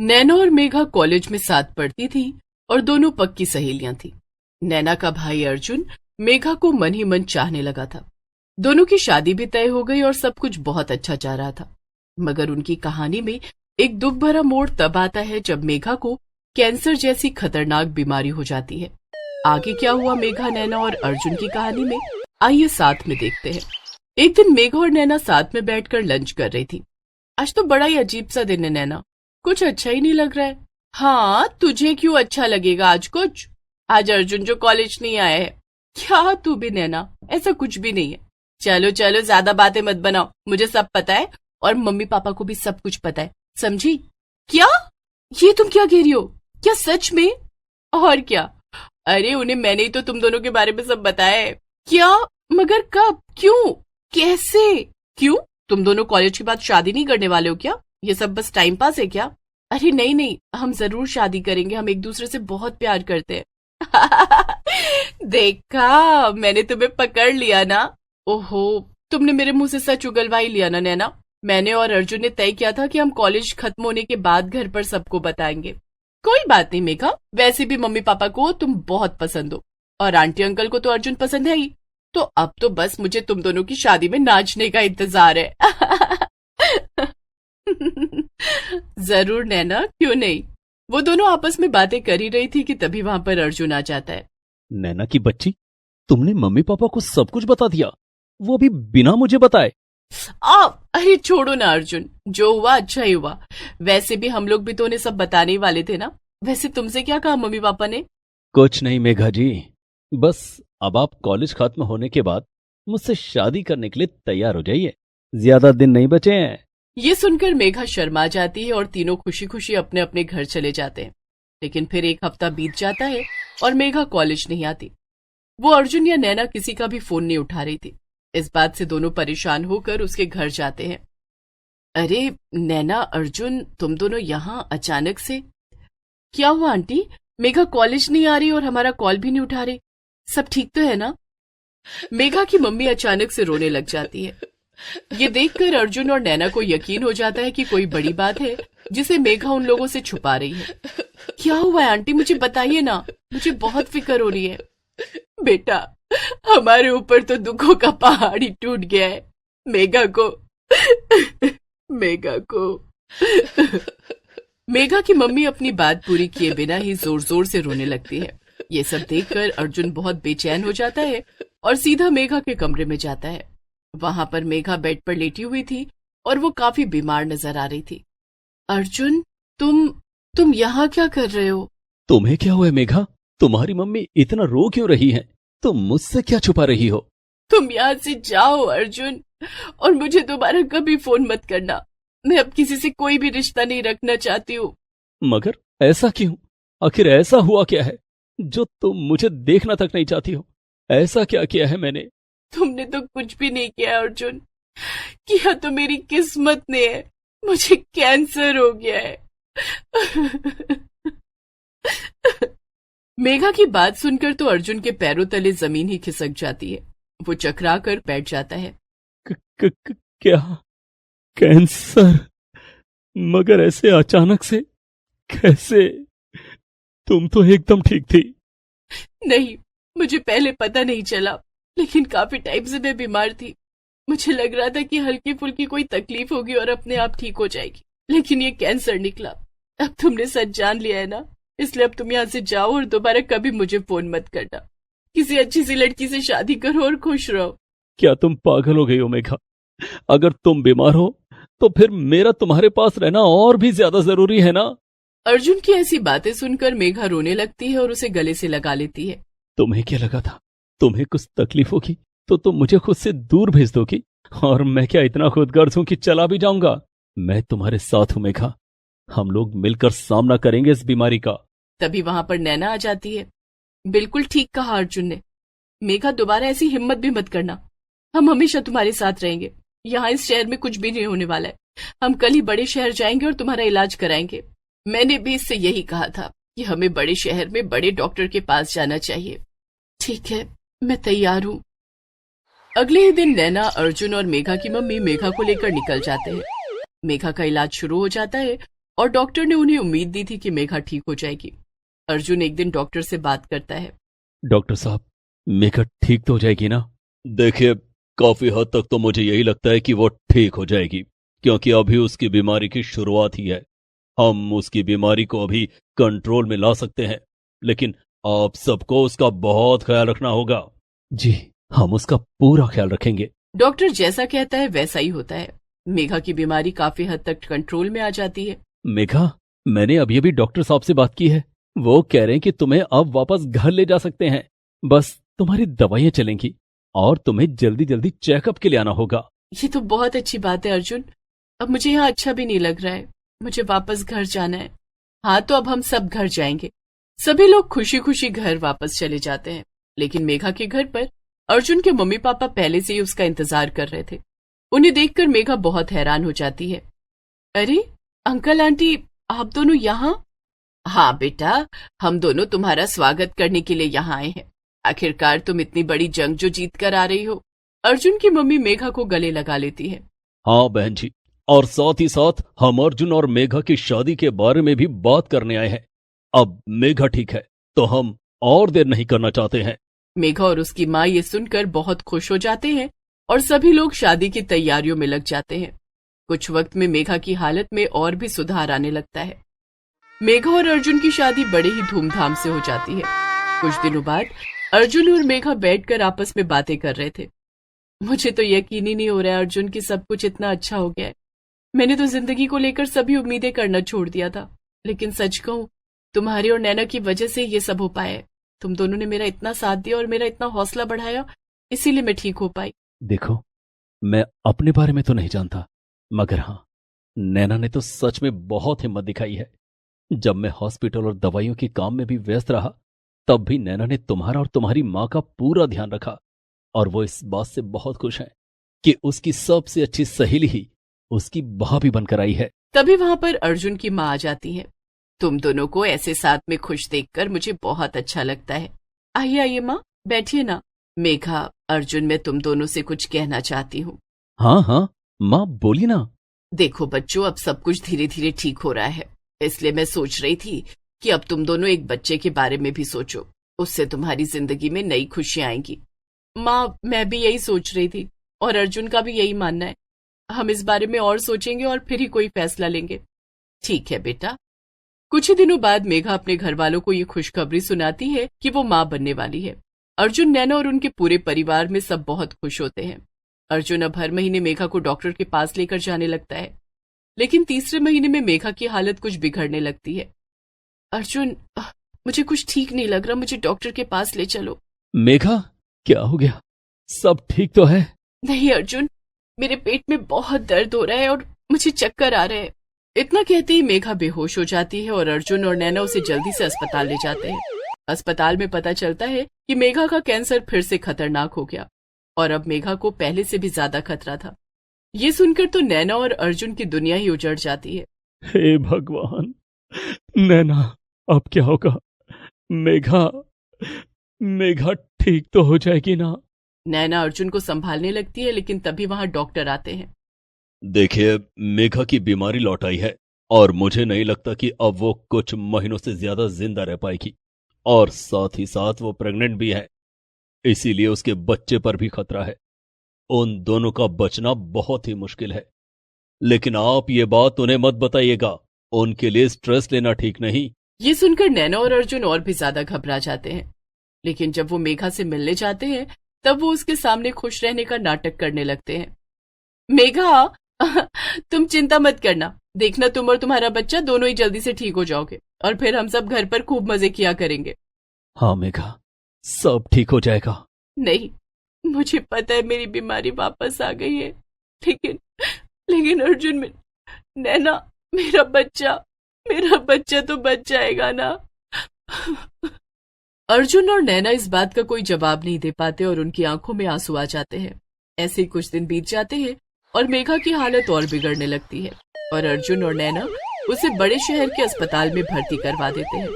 नैना और मेघा कॉलेज में साथ पढ़ती थी और दोनों पक्की सहेलियां थी। नैना का भाई अर्जुन मेघा को मन ही मन चाहने लगा था। दोनों की शादी भी तय हो गई और सब कुछ बहुत अच्छा जा रहा था। मगर उनकी कहानी में एक दुख भरा मोड़ तब आता है जब मेघा को कैंसर जैसी खतरनाक बीमारी हो जाती है। आगे क्या हुआ मेघा, नैना और अर्जुन की कहानी में, आइए साथ में देखते हैं। एक दिन मेघा और नैना साथ में बैठकर लंच कर रही थी। आज तो बड़ा ही अजीब सा दिन है नैना, कुछ अच्छा ही नहीं लग रहा है। हाँ, तुझे क्यों अच्छा लगेगा आज कुछ? आज अर्जुन जो कॉलेज नहीं आया है। क्या तू भी नैना, ऐसा कुछ भी नहीं है। चलो चलो ज्यादा बातें मत बनाओ, मुझे सब पता है और मम्मी पापा को भी सब कुछ पता है, समझी? क्या? ये तुम क्या कह रही हो? क्या सच में? और क्या, अरे उन्हें मैंने ही तो तुम दोनों के बारे में सब बताया है। क्या? मगर कब, क्यों, कैसे? क्यों, तुम दोनों कॉलेज के बाद शादी नहीं करने वाले हो क्या? ये सब बस टाइम पास है क्या? अरे नहीं नहीं, हम जरूर शादी करेंगे, हम एक दूसरे से बहुत प्यार करते हैं। देखा, मैंने तुम्हें पकड़ लिया ना। ओहो, तुमने मेरे मुंह से सच उगलवा ही लिया ना नैना। मैंने और अर्जुन ने तय किया था कि हम कॉलेज खत्म होने के बाद घर पर सबको बताएंगे। कोई बात नहीं मेघा, वैसे भी मम्मी पापा को तुम बहुत पसंद हो और आंटी अंकल को तो अर्जुन पसंद है ही। तो अब तो बस मुझे तुम दोनों की शादी में नाचने का इंतजार है। जरूर नैना, क्यों नहीं। वो दोनों आपस में बातें कर ही रही थी कि तभी वहां पर अर्जुन आ जाता है। नैना की बच्ची, तुमने मम्मी पापा को सब कुछ बता दिया, वो भी बिना मुझे बताए। अरे छोड़ो ना अर्जुन, जो हुआ अच्छा ही हुआ। वैसे भी हम लोग भी तो उन्हें सब बताने ही वाले थे ना। वैसे तुमसे क्या कहा मम्मी पापा ने? कुछ नहीं मेघा जी, बस अब आप कॉलेज खत्म होने के बाद मुझसे शादी करने के लिए तैयार हो जाइए, ज्यादा दिन नहीं बचे हैं। ये सुनकर मेघा शर्मा जाती है और तीनों खुशी खुशी अपने अपने घर चले जाते हैं। लेकिन फिर एक हफ्ता बीत जाता है और मेघा कॉलेज नहीं आती। वो अर्जुन या नैना किसी का भी फोन नहीं उठा रही थी। इस बात से दोनों परेशान होकर उसके घर जाते हैं। अरे नैना, अर्जुन, तुम दोनों यहाँ अचानक से? क्या हुआ आंटी? मेघा कॉलेज नहीं आ रही और हमारा कॉल भी नहीं उठा रही, सब ठीक तो है ना? मेघा की मम्मी अचानक से रोने लग जाती है। ये देखकर अर्जुन और नैना को यकीन हो जाता है कि कोई बड़ी बात है जिसे मेघा उन लोगों से छुपा रही है। क्या हुआ है आंटी, मुझे बताइए ना, मुझे बहुत फिक्र हो रही है। बेटा, हमारे ऊपर तो दुखों का पहाड़ ही टूट गया है। मेघा को मेघा को मेघा की मम्मी अपनी बात पूरी किए बिना ही जोर जोर से रोने लगती है। ये सब देखकर अर्जुन बहुत बेचैन हो जाता है और सीधा मेघा के कमरे में जाता है। वहां पर मेघा बेड पर लेटी हुई थी और वो काफी बीमार नजर आ रही थी। अर्जुन, तुम यहाँ क्या कर रहे हो? तुम्हें क्या हुआ है मेघा? तुम्हारी मम्मी इतना रो क्यों रही है? तुम मुझसे क्या छुपा रही हो? तुम यहाँ से जाओ अर्जुन, और मुझे दोबारा कभी फोन मत करना। मैं अब किसी से कोई भी रिश्ता नहीं रखना चाहती हूँ। मगर ऐसा क्यों? आखिर ऐसा हुआ क्या है जो तुम मुझे देखना तक नहीं चाहती हो? ऐसा क्या किया है मैंने? तुमने तो कुछ भी नहीं किया अर्जुन, किया तो मेरी किस्मत ने है। मुझे कैंसर हो गया है। मेघा की बात सुनकर तो अर्जुन के पैरों तले जमीन ही खिसक जाती है। वो चकरा कर बैठ जाता है। क्या कैंसर? मगर ऐसे अचानक से कैसे? तुम तो एकदम ठीक थी। नहीं, मुझे पहले पता नहीं चला, लेकिन काफी टाइम से मैं बीमार थी। मुझे लग रहा था कि हल्की फुल्की कोई तकलीफ होगी और अपने आप ठीक हो जाएगी, लेकिन ये कैंसर निकला। अब तुमने सच जान लिया है ना, इसलिए अब तुम यहाँ से जाओ और दोबारा कभी मुझे फोन मत करना। किसी अच्छी सी लड़की से शादी करो और खुश रहो। क्या तुम पागल हो गई हो मेघा? अगर तुम बीमार हो तो फिर मेरा तुम्हारे पास रहना और भी ज्यादा जरूरी है ना? अर्जुन की ऐसी बातें सुनकर मेघा रोने लगती है और उसे गले से लगा लेती है। तुम्हें क्या लगा था तुम्हें कुछ तकलीफ होगी तो तुम मुझे खुद से दूर भेज दोगी, और मैं क्या इतना खुदगर्ज हूं कि चला भी जाऊंगा? मैं तुम्हारे साथ हूं मेघा, हम लोग मिलकर सामना करेंगे इस बीमारी का। तभी वहां पर नैना आ जाती है। बिल्कुल ठीक कहा अर्जुन ने। मेघा, दोबारा ऐसी हिम्मत भी मत करना। हम हमेशा तुम्हारे साथ रहेंगे। यहाँ इस शहर में कुछ भी नहीं होने वाला है। हम कल ही बड़े शहर जाएंगे और तुम्हारा इलाज कराएंगे। मैंने भी इससे यही कहा था कि हमें बड़े शहर में बड़े डॉक्टर के पास जाना चाहिए। ठीक है, मैं तैयार हूँ। अगले ही दिन नैना, अर्जुन और मेघा की मम्मी मेघा को लेकर निकल जाते हैं। मेघा का इलाज शुरू हो जाता है और डॉक्टर ने उन्हें उम्मीद दी थी कि मेघा ठीक हो जाएगी। अर्जुन एक दिन डॉक्टर से बात करता है। डॉक्टर साहब, मेघा ठीक तो हो जाएगी ना? देखिए, काफी हद तक तो मुझे यही लगता है कि वो ठीक हो जाएगी, क्योंकि अभी उसकी बीमारी की शुरुआत ही है। हम उसकी बीमारी को अभी कंट्रोल में ला सकते हैं, लेकिन आप सबको उसका बहुत ख्याल रखना होगा। जी, हम उसका पूरा ख्याल रखेंगे। डॉक्टर जैसा कहता है वैसा ही होता है। मेघा की बीमारी काफी हद तक कंट्रोल में आ जाती है। मेघा, मैंने अभी अभी डॉक्टर साहब से बात की है। वो कह रहे हैं कि तुम्हें अब वापस घर ले जा सकते हैं। बस तुम्हारी दवाइयां चलेंगी और तुम्हें जल्दी जल्दी चेकअप के लिए आना होगा। ये तो बहुत अच्छी बात है अर्जुन। अब मुझे यहाँ अच्छा भी नहीं लग रहा है। मुझे वापस घर जाना है। हाँ, तो अब हम सब घर जाएंगे। सभी लोग खुशी खुशी घर वापस चले जाते हैं, लेकिन मेघा के घर पर अर्जुन के मम्मी पापा पहले से ही उसका इंतजार कर रहे थे। उन्हें देखकर मेघा बहुत हैरान हो जाती है। अरे अंकल आंटी, आप दोनों यहाँ? हाँ बेटा, हम दोनों तुम्हारा स्वागत करने के लिए यहाँ आए हैं। आखिरकार तुम इतनी बड़ी जंग जो जीत कर आ रही हो। अर्जुन की मम्मी मेघा को गले लगा लेती है। हाँ बहन जी, और साथ ही साथ हम अर्जुन और मेघा की शादी के बारे में भी बात करने आए हैं। अब मेघा ठीक है तो हम और देर नहीं करना चाहते हैं। मेघा और उसकी माँ ये सुनकर बहुत खुश हो जाते हैं और सभी लोग शादी की तैयारियों में लग जाते हैं। कुछ वक्त में मेघा की हालत में और भी सुधार आने लगता है। मेघा और अर्जुन की शादी बड़े ही धूमधाम से हो जाती है। कुछ दिनों बाद अर्जुन और मेघा बैठकर आपस में बातें कर रहे थे। मुझे तो यकीन ही नहीं हो रहा है अर्जुन कि सब कुछ इतना अच्छा हो गया है। मैंने तो जिंदगी को लेकर सभी उम्मीदें करना छोड़ दिया था, लेकिन सच कहूं, तुम्हारी और नैना की वजह से ये सब हो पाया है। तुम दोनों ने मेरा इतना साथ दिया और मेरा इतना हौसला बढ़ाया, इसीलिए मैं ठीक हो पाई। देखो, मैं अपने बारे में तो नहीं जानता, मगर हाँ, नैना ने तो सच में बहुत हिम्मत दिखाई है। जब मैं हॉस्पिटल और दवाइयों के काम में भी व्यस्त रहा, तब भी नैना ने तुम्हारा और तुम्हारी माँ का पूरा ध्यान रखा, और वो इस बात से बहुत खुश है कि उसकी सबसे अच्छी सहेली ही उसकी भाभी बनकर आई है। तभी वहां पर अर्जुन की माँ आ जाती है। तुम दोनों को ऐसे साथ में खुश देखकर मुझे बहुत अच्छा लगता है। आइए आइए माँ, बैठिए ना। मेघा, अर्जुन, मैं तुम दोनों से कुछ कहना चाहती हूँ। हाँ हाँ माँ, बोली ना। देखो बच्चों, अब सब कुछ धीरे धीरे ठीक हो रहा है, इसलिए मैं सोच रही थी कि अब तुम दोनों एक बच्चे के बारे में भी सोचो। उससे तुम्हारी जिंदगी में नई खुशियां आएंगी। माँ, मैं भी यही सोच रही थी और अर्जुन का भी यही मानना है। हम इस बारे में और सोचेंगे और फिर ही कोई फैसला लेंगे। ठीक है बेटा। कुछ ही दिनों बाद मेघा अपने घर वालों को ये खुशखबरी सुनाती है कि वो माँ बनने वाली है। अर्जुन, नैना और उनके पूरे परिवार में सब बहुत खुश होते हैं। अर्जुन अब हर महीने मेघा को डॉक्टर के पास लेकर जाने लगता है, लेकिन तीसरे महीने में मेघा की हालत कुछ बिगड़ने लगती है। अर्जुन, मुझे कुछ ठीक नहीं लग रहा, मुझे डॉक्टर के पास ले चलो। मेघा, क्या हो गया? सब ठीक तो है? नहीं अर्जुन, मेरे पेट में बहुत दर्द हो रहा है और मुझे चक्कर आ रहे हैं। इतना कहते ही मेघा बेहोश हो जाती है और अर्जुन और नैना उसे जल्दी से अस्पताल ले जाते हैं। अस्पताल में पता चलता है कि मेघा का कैंसर फिर से खतरनाक हो गया और अब मेघा को पहले से भी ज्यादा खतरा था। ये सुनकर तो नैना और अर्जुन की दुनिया ही उजड़ जाती है। हे भगवान, नैना, अब क्या होगा? मेघा, मेघा ठीक तो हो जाएगी ना? नैना अर्जुन को संभालने लगती है, लेकिन तभी वहां डॉक्टर आते हैं। देखिए, मेघा की बीमारी लौट आई है और मुझे नहीं लगता कि अब वो कुछ महीनों से ज्यादा जिंदा रह पाएगी, और साथ ही साथ वो प्रेग्नेंट भी है, इसीलिए उसके बच्चे पर भी खतरा है। उन दोनों का बचना बहुत ही मुश्किल है। लेकिन आप ये बात उन्हें मत बताइएगा, उनके लिए स्ट्रेस लेना ठीक नहीं। ये सुनकर नैना और अर्जुन और भी ज्यादा घबरा जाते हैं, लेकिन जब वो मेघा से मिलने जाते हैं तब वो उसके सामने खुश रहने का नाटक करने लगते हैं। मेघा, तुम चिंता मत करना, देखना तुम और तुम्हारा बच्चा दोनों ही जल्दी से ठीक हो जाओगे और फिर हम सब घर पर खूब मजे किया करेंगे। हाँ मेघा, सब ठीक हो जाएगा। नहीं, मुझे पता है मेरी बीमारी वापस आ गई है, लेकिन लेकिन अर्जुन, नैना, मेरा बच्चा तो बच जाएगा ना? अर्जुन और नैना इस बात का कोई जवाब नहीं दे पाते और उनकी आंखों में आंसू आ जाते हैं। ऐसे ही कुछ दिन बीत जाते हैं और मेघा की हालत और बिगड़ने लगती है और अर्जुन और नैना उसे बड़े शहर के अस्पताल में भर्ती करवा देते हैं।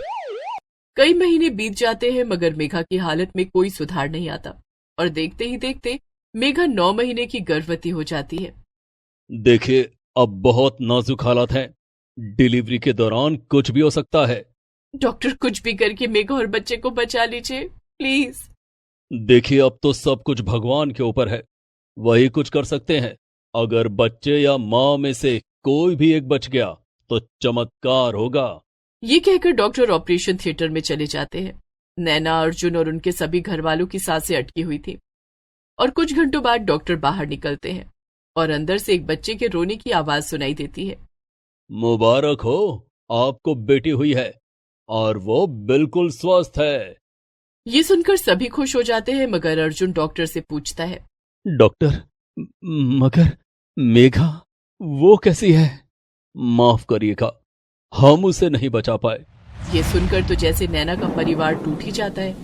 कई महीने बीत जाते हैं मगर मेघा की हालत में कोई सुधार नहीं आता और देखते ही देखते मेघा 9 महीने की गर्भवती हो जाती है। देखिए, अब बहुत नाजुक हालात हैं, डिलीवरी के दौरान कुछ भी हो सकता है। डॉक्टर कुछ भी करके मेघा और बच्चे को बचा लीजिए प्लीज। देखिए, अब तो सब कुछ भगवान के ऊपर है, वही कुछ कर सकते हैं। अगर बच्चे या माँ में से कोई भी एक बच गया तो चमत्कार होगा। ये कहकर डॉक्टर ऑपरेशन थिएटर में चले जाते हैं। नैना, अर्जुन और उनके सभी घर वालों की सांसें अटकी हुई थी और कुछ घंटों बाद डॉक्टर बाहर निकलते हैं और अंदर से एक बच्चे के रोने की आवाज सुनाई देती है। मुबारक हो, आपको बेटी हुई है और वो बिल्कुल स्वस्थ है। ये सुनकर सभी खुश हो जाते हैं मगर अर्जुन डॉक्टर से पूछता है, डॉक्टर, मगर मेघा वो कैसी है? माफ करिएगा, हम उसे नहीं बचा पाए। ये सुनकर तो जैसे नैना का परिवार टूट ही जाता है।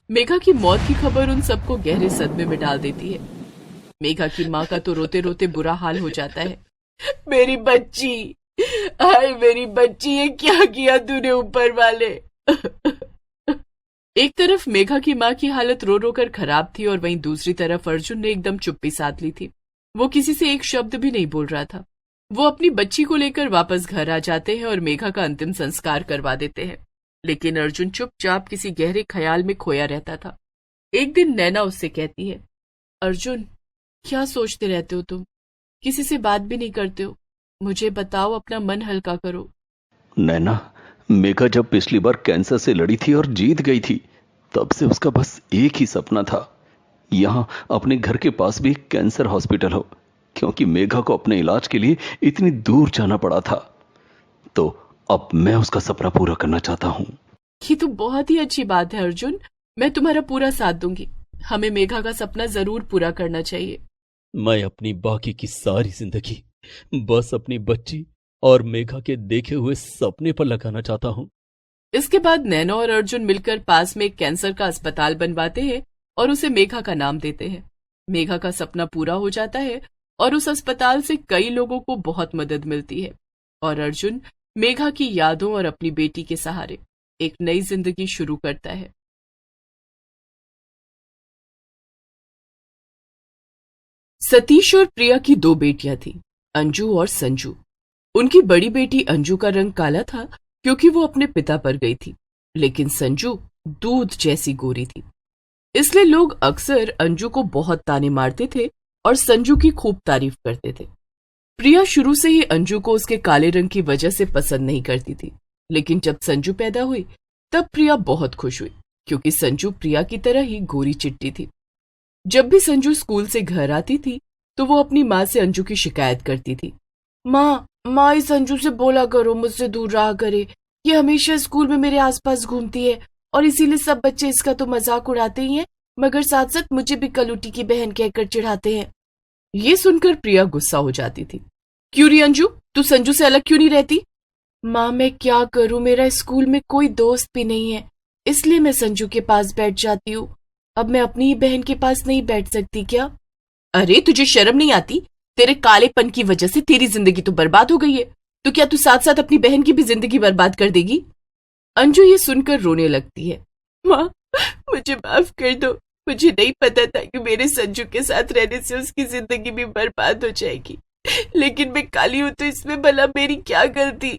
मेघा की मौत की खबर उन सबको गहरे सदमे में डाल देती है। मेघा की माँ का तो रोते रोते बुरा हाल हो जाता है। मेरी बच्ची, हाय मेरी बच्ची, ये क्या किया तूने ऊपर वाले। एक तरफ मेघा की माँ की हालत रो रो कर खराब थी और वहीं दूसरी तरफ अर्जुन ने एकदम चुप्पी साध ली थी। वो किसी से एक शब्द भी नहीं बोल रहा था। वो अपनी बच्ची को लेकर वापस घर आ जाते हैं और मेघा का अंतिम संस्कार करवा देते हैं। लेकिन अर्जुन चुपचाप किसी गहरे ख्याल में खोया रहता था। एक दिन नैना उससे कहती है, अर्जुन, क्या सोचते रहते हो तुम? किसी से बात भी नहीं करते हो। मुझे बताओ, अपना मन हल्का करो। नैना, मेघा जब पिछली बार कैंसर से लड़ी थी और जीत गई थी, तब से उसका बस एक ही सपना था, यहाँ अपने घर के पास भी एक कैंसर हॉस्पिटल हो, क्योंकि मेघा को अपने इलाज के लिए इतनी दूर जाना पड़ा था। तो अब मैं उसका सपना पूरा करना चाहता हूँ। ये तो बहुत ही अच्छी बात है अर्जुन, मैं तुम्हारा पूरा साथ दूंगी। हमें मेघा का सपना जरूर पूरा करना चाहिए। मैं अपनी बाकी की सारी जिंदगी बस अपनी बच्ची और मेघा के देखे हुए सपने पर लगाना चाहता हूँ। इसके बाद नैना और अर्जुन मिलकर पास में एक कैंसर का अस्पताल बनवाते हैं और उसे मेघा का नाम देते हैं। मेघा का सपना पूरा हो जाता है और उस अस्पताल से कई लोगों को बहुत मदद मिलती है और अर्जुन मेघा की यादों और अपनी बेटी के सहारे एक नई जिंदगी शुरू करता है। सतीश और प्रिया की दो बेटियां थीं, अंजू और संजू। उनकी बड़ी बेटी अंजू का रंग काला था क्योंकि वो अपने पिता पर गई थी, लेकिन संजू दूध जैसी गोरी थी। इसलिए लोग अक्सर अंजू को बहुत ताने मारते थे और संजू की खूब तारीफ करते थे। प्रिया शुरू से ही अंजू को उसके काले रंग की वजह से पसंद नहीं करती थी, लेकिन जब संजू पैदा हुई तब प्रिया बहुत खुश हुई क्योंकि संजू प्रिया की तरह ही गोरी चिट्टी थी। जब भी संजू स्कूल से घर आती थी तो वो अपनी माँ से अंजू की शिकायत करती थी। माँ इस अंजू से बोला करो मुझसे दूर रहा करे, ये हमेशा स्कूल में मेरे आसपास घूमती है और इसीलिए सब बच्चे इसका तो मजाक उड़ाते ही हैं, मगर साथ साथ मुझे भी कलूटी की बहन कहकर चिढ़ाते हैं। ये सुनकर प्रिया गुस्सा हो जाती थी। क्यों री अंजू, तू संजू से अलग क्यों नहीं रहती? माँ मैं क्या करूं, मेरा स्कूल में कोई दोस्त भी नहीं है, इसलिए मैं संजू के पास बैठ जाती हूँ। अब मैं अपनी ही बहन के पास नहीं बैठ सकती क्या? अरे तुझे शर्म नहीं आती? तेरे कालेपन की वजह से तेरी जिंदगी तो बर्बाद हो गई है, तो क्या तू साथ साथ अपनी बहन की भी जिंदगी बर्बाद कर देगी? अंजू ये सुनकर रोने लगती है। माँ मुझे माफ कर दो, मुझे नहीं पता था कि मेरे संजू के साथ रहने से उसकी जिंदगी भी बर्बाद हो जाएगी, लेकिन मैं काली हूं तो इसमें भला मेरी क्या गलती?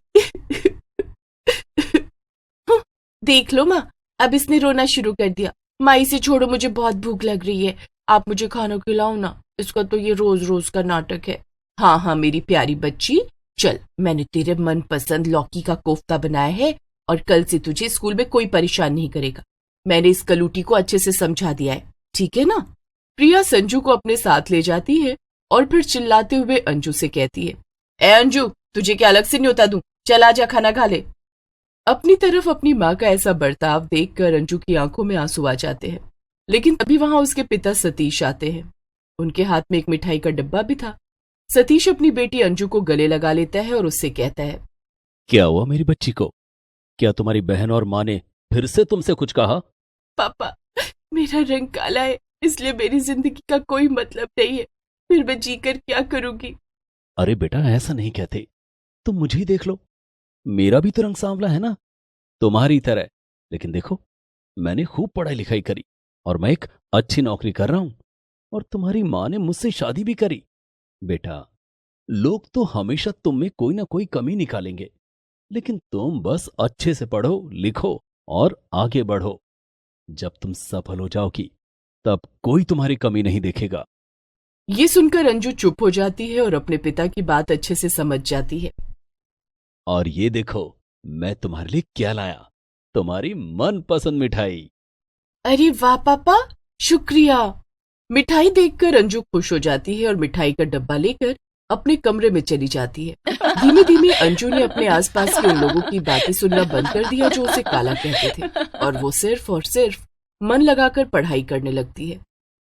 देख लो माँ, अब इसने रोना शुरू कर दिया। माँ इसे छोड़ो, मुझे बहुत भूख लग रही है, आप मुझे खाना खिलाओ ना, इसका तो ये रोज रोज का नाटक है। हाँ हाँ मेरी प्यारी बच्ची, चल मैंने तेरे मनपसंद लौकी का कोफ्ता बनाया है और कल से तुझे स्कूल में कोई परेशान नहीं करेगा। मैंने इस कलूटी को अच्छे से समझा दिया है, ठीक है ना? प्रिया संजू को अपने साथ ले जाती है और फिर चिल्लाते हुए अंजू से कहती है, ए अंजू, तुझे क्या अलग से न्योता दूं? चल आजा खाना खा ले। अपनी तरफ अपनी माँ का ऐसा बर्ताव देखकर अंजू की आंखों में आंसू आ जाते हैं, लेकिन तभी वहां उसके पिता सतीश आते हैं। उनके हाथ में एक मिठाई का डब्बा भी था। सतीश अपनी बेटी अंजू को गले लगा लेता है और उससे कहता है, क्या हुआ मेरी बच्ची को? क्या तुम्हारी बहन और माँ ने फिर से तुमसे कुछ कहा? पापा मेरा रंग काला है, इसलिए मेरी जिंदगी का कोई मतलब नहीं है, फिर मैं जीकर क्या करूंगी? अरे बेटा, ऐसा नहीं कहते, तुम मुझे ही देख लो, मेरा भी तो रंग सांवला है ना, तुम्हारी तरह। लेकिन देखो, मैंने खूब पढ़ाई लिखाई करी और मैं एक अच्छी नौकरी कर रहा हूं और तुम्हारी माँ ने मुझसे शादी भी करी। बेटा, लोग तो हमेशा तुम में कोई ना कोई कमी निकालेंगे, लेकिन तुम बस अच्छे से पढ़ो, लिखो और आगे बढ़ो। जब तुम सफल हो जाओगी, तब कोई तुम्हारी कमी नहीं देखेगा। ये सुनकर अंजू चुप हो जाती है और अपने पिता की बात अच्छे से समझ जाती है। और ये देखो, मैं तुम्हारे लिए क्या लाया, तुम्हारी मनपसंद मिठाई। अरे वाह पापा, शुक्रिया। मिठाई देखकर अंजू खुश हो जाती है और मिठाई का डब्बा लेकर अपने कमरे में चली जाती है। धीमे धीमे अंजू ने अपने आसपास के उन लोगों की बातें सुनना बंद कर दिया जो उसे काला कहते थे, और वो सिर्फ और सिर्फ मन लगाकर पढ़ाई करने लगती है।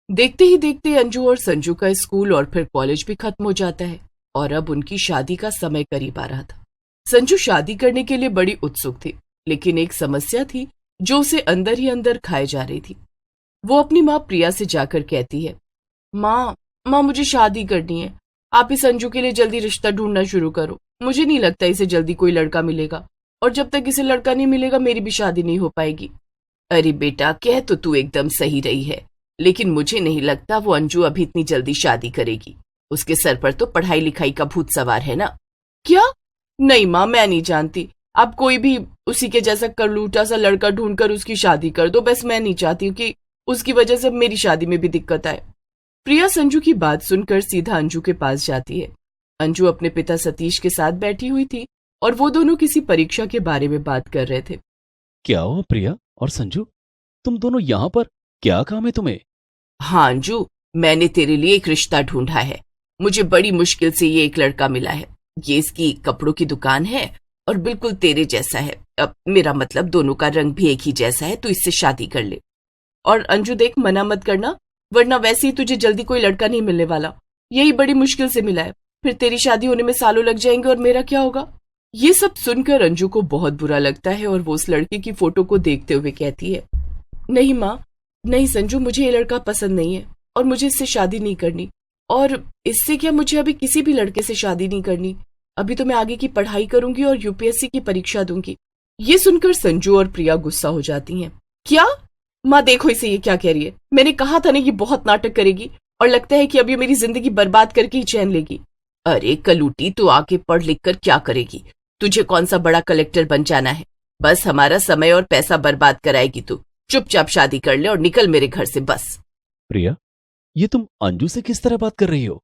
देखते ही देखते अंजू और संजू का स्कूल और फिर कॉलेज भी खत्म हो जाता है और अब उनकी शादी का समय करीब आ रहा था। संजू शादी करने के लिए बड़ी उत्सुक थी, लेकिन एक समस्या थी जो उसे अंदर ही अंदर खाए जा रही थी। वो अपनी माँ प्रिया से जाकर कहती है, माँ मुझे शादी करनी है। आप इस अंजू के लिए जल्दी रिश्ता ढूंढना शुरू करो। मुझे नहीं लगता इसे जल्दी कोई लड़का मिलेगा, और जब तक इसे लड़का नहीं मिलेगा मेरी भी शादी नहीं हो पाएगी। अरे बेटा, कह तो तू एकदम सही रही है, लेकिन मुझे नहीं लगता वो अंजू अभी इतनी जल्दी शादी करेगी। उसके सर पर तो पढ़ाई लिखाई का भूत सवार है ना। क्या? नहीं माँ, मैं नहीं जानती। आप कोई भी उसी के जैसा करलूटा सा लड़का ढूंढकर उसकी शादी कर दो, बस मैं नहीं चाहती कि उसकी वजह से मेरी शादी में भी दिक्कत आए। प्रिया संजू की बात सुनकर सीधा अंजू के पास जाती है। अंजू अपने पिता सतीश के साथ बैठी हुई थी और वो दोनों किसी परीक्षा के बारे में बात कर रहे थे। क्या हो प्रिया और संजू, तुम दोनों यहां पर? क्या काम है तुम्हें? हाँ अंजू, मैंने तेरे लिए एक रिश्ता ढूंढा है। मुझे बड़ी मुश्किल से ये एक लड़का मिला है। ये इसकी कपड़ों की दुकान है और बिल्कुल तेरे जैसा है। अब मेरा मतलब दोनों का रंग भी एक ही जैसा है, तो इससे शादी कर ले। और अंजू देख, मना मत करना, वरना वैसे ही तुझे जल्दी कोई लड़का नहीं मिलने वाला। यही बड़ी मुश्किल से मिला है, फिर तेरी शादी होने में सालों लग जाएंगे और मेरा क्या होगा। ये सब सुनकर अंजू को बहुत बुरा लगता है और वो उस लड़के की फोटो को देखते हुए कहती है, नहीं माँ, नहीं संजू, मुझे ये लड़का पसंद नहीं है और मुझे इससे शादी नहीं करनी। और इससे क्या, मुझे अभी किसी भी लड़के से शादी नहीं करनी। अभी तो मैं आगे की पढ़ाई करूंगी और यूपीएससी की परीक्षा दूंगी। ये सुनकर संजू और प्रिया गुस्सा हो जाती हैं। क्या? माँ देखो इसे, ये क्या कह रही है। मैंने कहा था ना ये बहुत नाटक करेगी और लगता है कि अब ये मेरी जिंदगी बर्बाद करके ही चैन लेगी। अरे कलूटी, तू आगे पढ़ लिख कर क्या करेगी? तुझे कौन सा बड़ा कलेक्टर बन जाना है? बस हमारा समय और पैसा बर्बाद कराएगी तू। चुपचाप शादी कर ले और निकल मेरे घर से बस। प्रिया, ये तुम अंजू से किस तरह बात कर रही हो?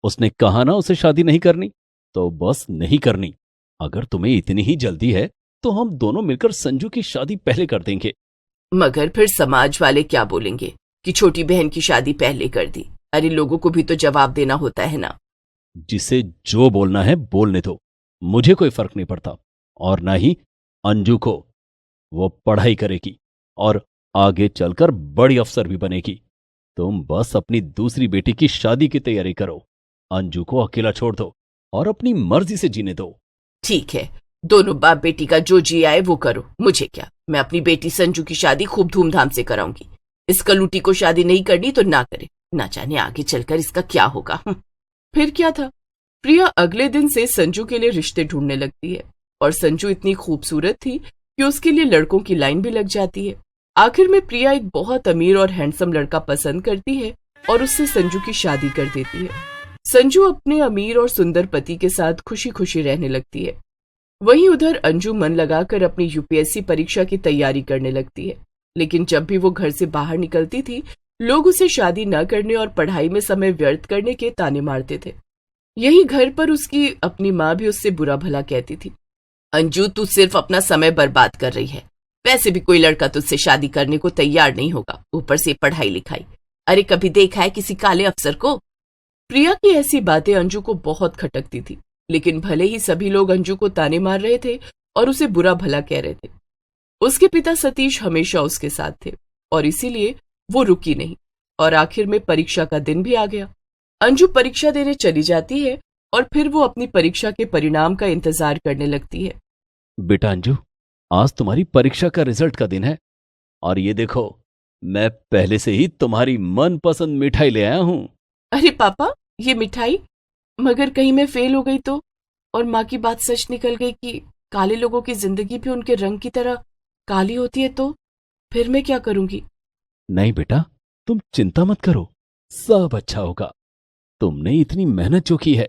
उसने कहा ना उसे शादी नहीं करनी, तो बस नहीं करनी। अगर तुम्हें इतनी ही जल्दी है तो हम दोनों मिलकर संजू की शादी पहले कर देंगे। मगर फिर समाज वाले क्या बोलेंगे कि छोटी बहन की शादी पहले कर दी। अरे लोगों को भी तो जवाब देना होता है ना। जिसे जो बोलना है बोलने दो, मुझे कोई फर्क नहीं पड़ता। और ना ही अंजू को। वो पढ़ाई करेगी और आगे चलकर बड़ी अफसर भी बनेगी। तुम बस अपनी दूसरी बेटी की शादी की तैयारी करो। अंजू को अकेला छोड़ दो और अपनी मर्जी से जीने दो। ठीक है, दोनों बाप बेटी का जो जी आए वो करो, मुझे क्या। मैं अपनी बेटी संजू की शादी खूब धूमधाम से कराऊंगी। इस कलूटी को शादी नहीं करनी तो ना करे, ना जाने आगे चलकर इसका क्या होगा। फिर क्या था, प्रिया अगले दिन से संजू के लिए रिश्ते ढूंढने लगती है और संजू इतनी खूबसूरत थी कि उसके लिए लड़कों की लाइन भी लग जाती है। आखिर में प्रिया एक बहुत अमीर और हैंडसम लड़का पसंद करती है और उससे संजू की शादी कर देती है। संजू अपने अमीर और सुंदर पति के साथ खुशी खुशी रहने लगती है। वहीं उधर अंजू मन लगाकर अपनी यूपीएससी परीक्षा की तैयारी करने लगती है, लेकिन जब भी वो घर से बाहर निकलती थी लोग उसे शादी न करने और पढ़ाई में समय व्यर्थ करने के ताने मारते थे। यही घर पर उसकी अपनी माँ भी उससे बुरा भला कहती थी। अंजू, तू सिर्फ अपना समय बर्बाद कर रही है। वैसे भी कोई लड़का तुझसे शादी करने को तैयार नहीं होगा, ऊपर से पढ़ाई लिखाई। अरे कभी देखा है किसी काले अफसर को? प्रिया की ऐसी बातें अंजू को बहुत खटकती थी, लेकिन भले ही सभी लोग अंजू को ताने मार रहे थे और उसे बुरा भला कह रहे थे, उसके पिता सतीश हमेशा उसके साथ थे और इसीलिए वो रुकी नहीं। और आखिर में परीक्षा का दिन भी आ गया। अंजू परीक्षा देने चली जाती है और फिर वो अपनी परीक्षा के परिणाम का इंतजार करने लगती है। बेटा अंजू, आज तुम्हारी परीक्षा का रिजल्ट का दिन है और ये देखो, मैं पहले से ही तुम्हारी मनपसंद मिठाई ले आया हूं। अरे पापा, ये मिठाई? मगर कहीं मैं फेल हो गई तो, और माँ की बात सच निकल गई कि काले लोगों की जिंदगी भी उनके रंग की तरह काली होती है, तो फिर मैं क्या करूंगी? नहीं बेटा, तुम चिंता मत करो, सब अच्छा होगा। तुमने इतनी मेहनत जो की है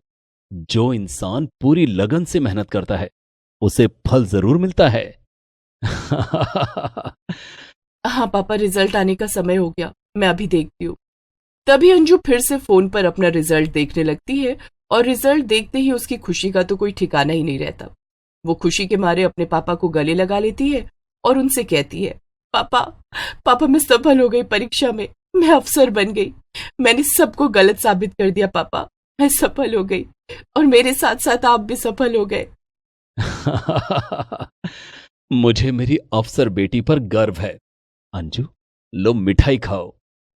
जो इंसान पूरी लगन से मेहनत करता है उसे फल जरूर मिलता है। हाँ पापा, रिजल्ट आने का समय हो गया, मैं अभी देखती हूँ। तभी अंजू फिर से फोन पर अपना रिजल्ट देखने लगती है और रिजल्ट देखते ही उसकी खुशी का तो कोई ठिकाना ही नहीं रहता। वो खुशी के मारे अपने पापा को गले लगा लेती है और उनसे कहती है, पापा, पापा मैं सफल हो गई परीक्षा में, मैं अफसर बन गई, मैंने सबको गलत साबित कर दिया पापा, मैं सफल हो गई और मेरे साथ साथ आप भी सफल हो गए। मुझे मेरी अफसर बेटी पर गर्व है। अंजू, लो मिठाई खाओ।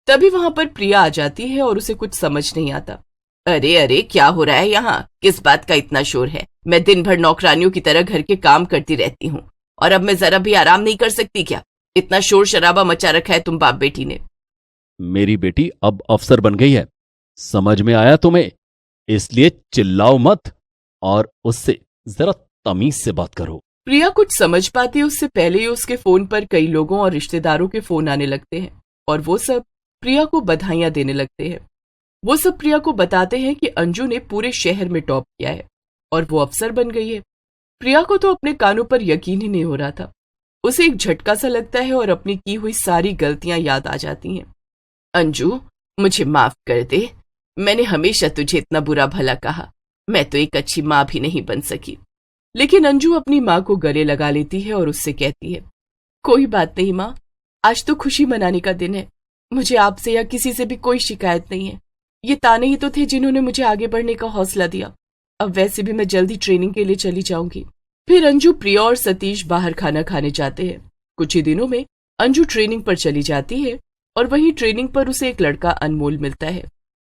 तभी वहां पर प्रिया आ जाती है और उसे कुछ समझ नहीं आता। अरे अरे, क्या हो रहा है यहाँ? किस बात का इतना शोर है? मैं दिन भर नौकरानियों की तरह घर के काम करती रहती हूँ और अब मैं जरा भी आराम नहीं कर सकती क्या? इतना शोर शराबा मचा रखा है तुम बाप बेटी ने। मेरी बेटी अब अफसर बन गई है, समझ में आया तुम्हें? इसलिए चिल्लाओ मत और उससे जरा तमीज से बात करो। प्रिया कुछ समझ पाती है उससे पहले ही उसके फोन पर कई लोगों और रिश्तेदारों के फोन आने लगते हैं और वो सब प्रिया को बधाइयां देने लगते हैं। वो सब प्रिया को बताते हैं कि अंजू ने पूरे शहर में टॉप किया है और वो अफसर बन गई है। प्रिया को तो अपने कानों पर यकीन ही नहीं हो रहा था। उसे एक झटका सा लगता है और अपनी की हुई सारी गलतियां याद आ जाती हैं। अंजू, मुझे माफ कर दे, मैंने हमेशा तुझे इतना बुरा भला कहा, मैं तो एक अच्छी माँ भी नहीं बन सकी। लेकिन अंजू अपनी माँ को गले लगा लेती है और उससे कहती है, कोई बात नहीं माँ, आज तो खुशी मनाने का दिन है, मुझे आपसे या किसी से भी कोई शिकायत नहीं है। ये ताने ही तो थे जिन्होंने मुझे आगे बढ़ने का हौसला दिया। अब वैसे भी मैं जल्दी ट्रेनिंग के लिए चली जाऊंगी। फिर अंजू, प्रिया और सतीश बाहर खाना खाने जाते हैं। कुछ ही दिनों में अंजू ट्रेनिंग पर चली जाती है और वहीं ट्रेनिंग पर उसे एक लड़का अनमोल मिलता है।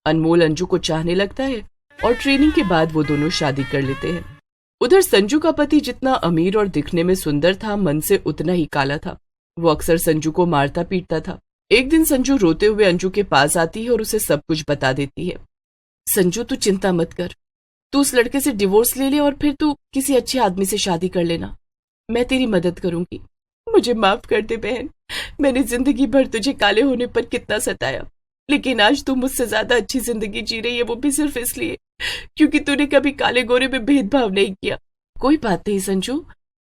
अनमोल अंजू को चाहने लगता है और ट्रेनिंग के बाद वो दोनों शादी कर लेते हैं। उधर संजू का पति जितना अमीर और दिखने में सुंदर था, मन से उतना ही काला था। वो अक्सर संजू को मारता पीटता था। एक दिन संजू रोते हुए अंजू के पास आती है और उसे सब कुछ बता देती है। संजू, तू चिंता मत कर, तू उस लड़के से डिवोर्स ले ले और फिर तू किसी अच्छे आदमी से शादी कर लेना, मैं तेरी मदद करूंगी। मुझे माफ कर दे बहन, मैंने जिंदगी भर तुझे काले होने पर कितना सताया, लेकिन आज तू मुझसे ज्यादा अच्छी जिंदगी जी रही है, वो भी सिर्फ इसलिए क्योंकि तूने कभी काले गोरे में भेदभाव नहीं किया। कोई बात नहीं संजू,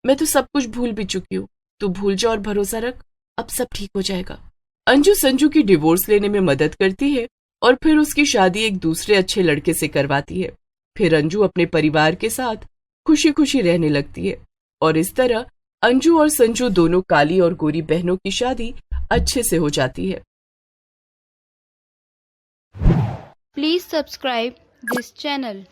मैं तो सब कुछ भूल भी चुकी हूँ, तू भूल जा और भरोसा रख, अब सब ठीक हो जाएगा। अंजू संजू की डिवोर्स लेने में मदद करती है और फिर उसकी शादी एक दूसरे अच्छे लड़के से करवाती है। फिर अंजू अपने परिवार के साथ खुशी खुशी रहने लगती है और इस तरह अंजू और संजू दोनों काली और गोरी बहनों की शादी अच्छे से हो जाती है। Please subscribe this channel.